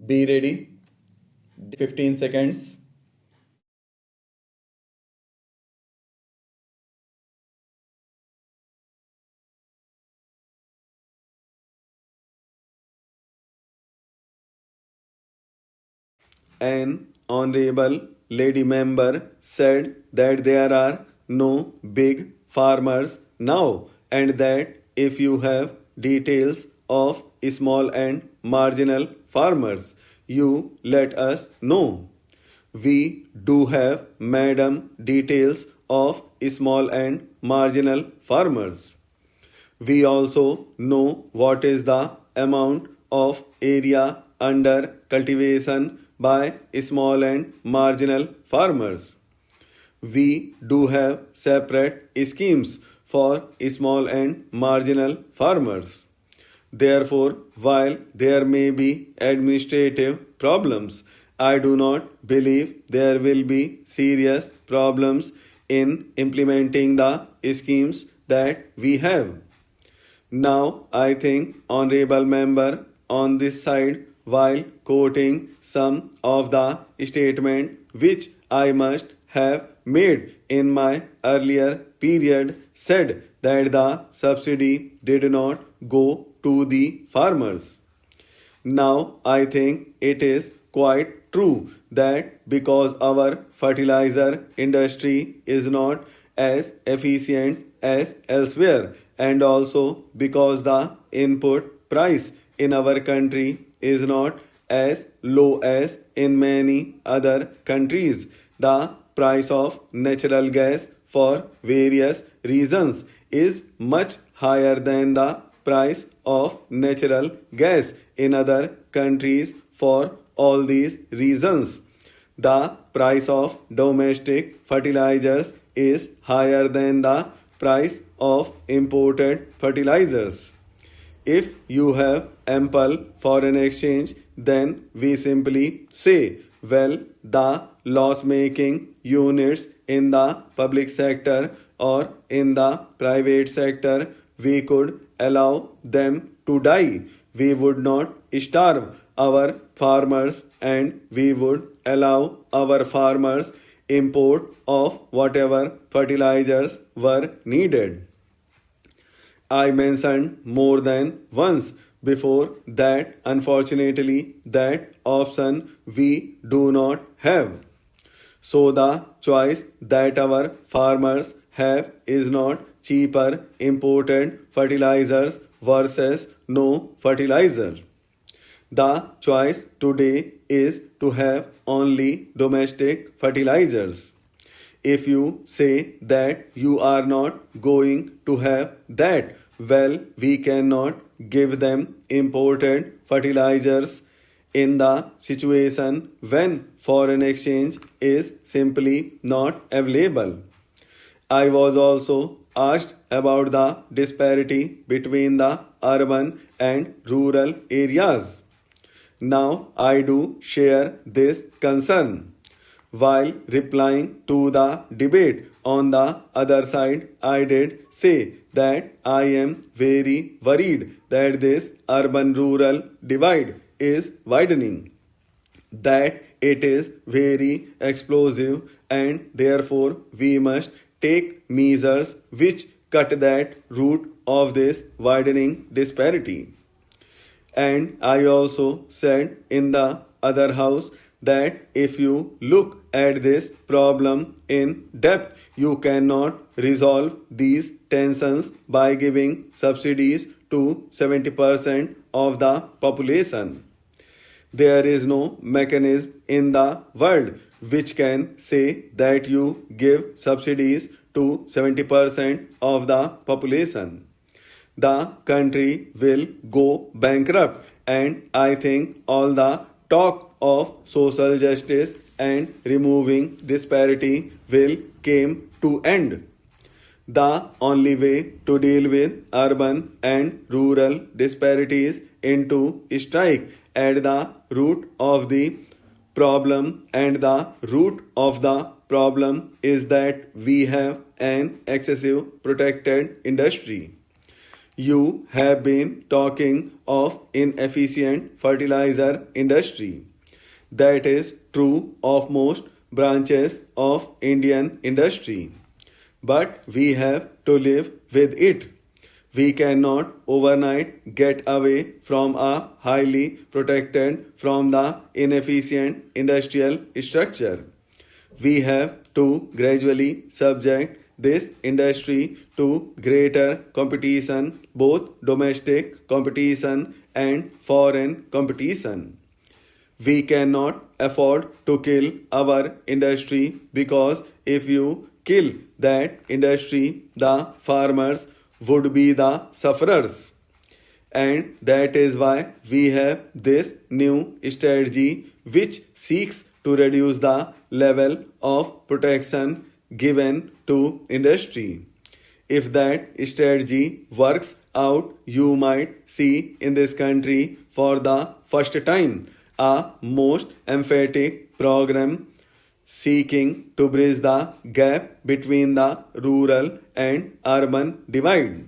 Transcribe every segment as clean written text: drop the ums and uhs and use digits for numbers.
Be ready. 15 seconds. An honorable lady member said that there are no big farmers now and that if you have details of small and marginal farmers, you let us know. We do have, madam, details of small and marginal farmers. We also know what is the amount of area under cultivation by small and marginal farmers. We do have separate schemes for small and marginal farmers. Therefore, while there may be administrative problems, I do not believe there will be serious problems in implementing the schemes that we have. Now, I think honorable member on this side, while quoting some of the statement which I must have made in my earlier period, said that the subsidy did not go to the farmers. Now I think it is quite true that because our fertilizer industry is not as efficient as elsewhere, and also because the input price in our country is not as low as in many other countries, the price of natural gas for various reasons is much higher than the price of natural gas in other countries. For all these reasons, the price of domestic fertilizers is higher than the price of imported fertilizers. If you have ample foreign exchange, then we simply say, well, the loss making units in the public sector or in the private sector, we could allow them to die. We would not starve our farmers and we would allow our farmers import of whatever fertilizers were needed. I mentioned more than once before that unfortunately that option we do not have. So the choice that our farmers have is not cheaper imported fertilizers versus no fertilizer. The choice today is to have only domestic fertilizers. If you say that you are not going to have that, well, we cannot give them imported fertilizers in the situation when foreign exchange is simply not available. I was also asked about the disparity between the urban and rural areas. Now I do share this concern. While replying to the debate on the other side, I did say that I am very worried that this urban rural divide is widening, that it is very explosive, and therefore we must take measures which cut that root of this widening disparity. And I also said in the other house that if you look at this problem in depth, you cannot resolve these tensions by giving subsidies to 70% of the population. There is no mechanism in the world which can say that you give subsidies to 70% of the population. The country will go bankrupt, and I think all the talk of social justice and removing disparity will come to end. The only way to deal with urban and rural disparities is to strike at the root of the problem, and the root of the problem is that we have an excessive protected industry. You have been talking of inefficient fertilizer industry. That is true of most branches of Indian industry. But we have to live with it. We cannot overnight get away from a highly protected from the inefficient industrial structure. We have to gradually subject this industry to greater competition, both domestic competition and foreign competition. We cannot afford to kill our industry because if you kill that industry, the farmers would be the sufferers. And that is why we have this new strategy which seeks to reduce the level of protection given to industry. If that strategy works out, you might see in this country for the first time a most emphatic program seeking to bridge the gap between the rural and urban divide.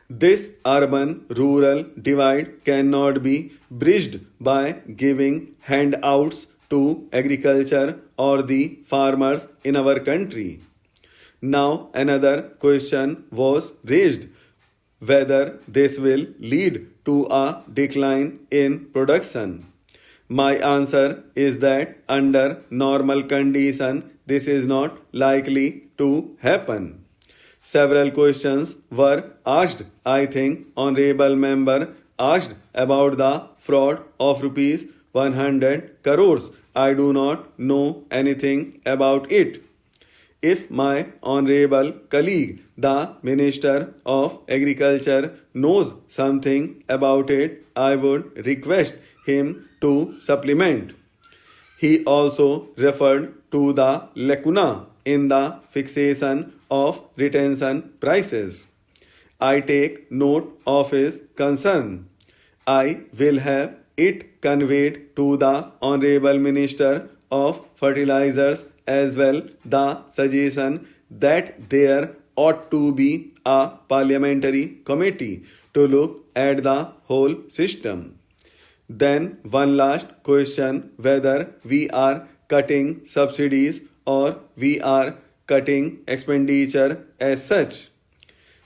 This urban rural divide cannot be bridged by giving handouts to agriculture or the farmers in our country. Now, another question was raised whether this will lead to a decline in production. My answer is that under normal condition this is not likely to happen. Several questions were asked. I think honorable member asked about the fraud of rupees 100 crores. I do not know anything about it. If my honorable colleague, the Minister of Agriculture, knows something about it, I would request him to supplement. He also referred to the lacuna in the fixation of retention prices. I take note of his concern. I will have it conveyed to the Honorable Minister of Fertilizers as well the suggestion that there ought to be a parliamentary committee to look at the whole system. Then one last question whether we are cutting subsidies or we are cutting expenditure as such.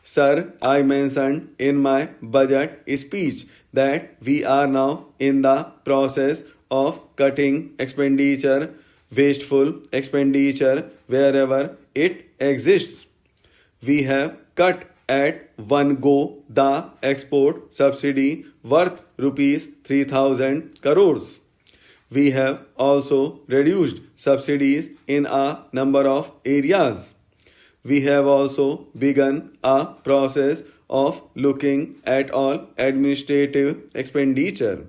Sir, I mentioned in my budget speech that we are now in the process of cutting expenditure, wasteful expenditure wherever it exists. We have cut at one go the export subsidy worth rupees 3000 crores. We have also reduced subsidies in a number of areas. We have also begun a process of looking at all administrative expenditure.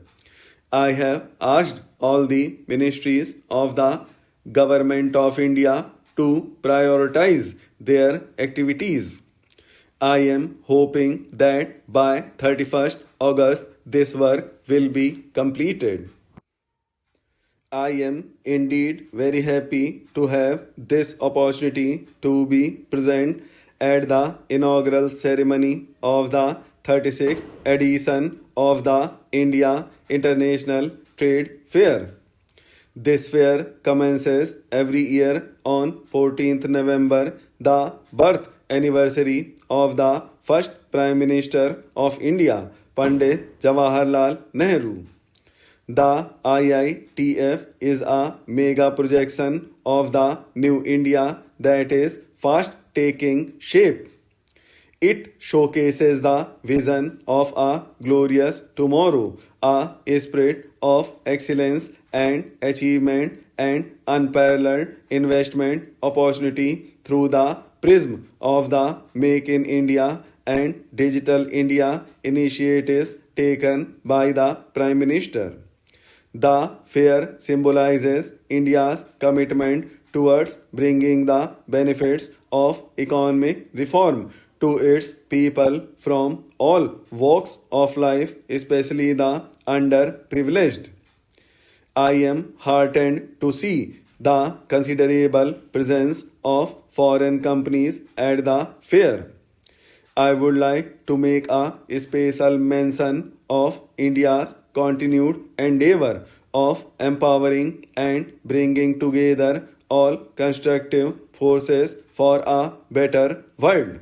I have asked all the ministries of the Government of India to prioritize their activities. I am hoping that by 31st August this work will be completed. I am indeed very happy to have this opportunity to be present at the inaugural ceremony of the 36th edition of the India International Trade Fair. This fair commences every year on 14th November, the birth anniversary of the first Prime Minister of India, Pandit Jawaharlal Nehru. The IITF is a mega projection of the new India that is fast taking shape. It showcases the vision of a glorious tomorrow, a spirit of excellence and achievement and unparalleled investment opportunity through the prism of the Make in India and Digital India initiatives taken by the Prime Minister. The fair symbolizes India's commitment towards bringing the benefits of economic reform to its people from all walks of life, especially the underprivileged. I am heartened to see the considerable presence of foreign companies at the fair. I would like to make a special mention of India's continued endeavor of empowering and bringing together all constructive forces for a better world.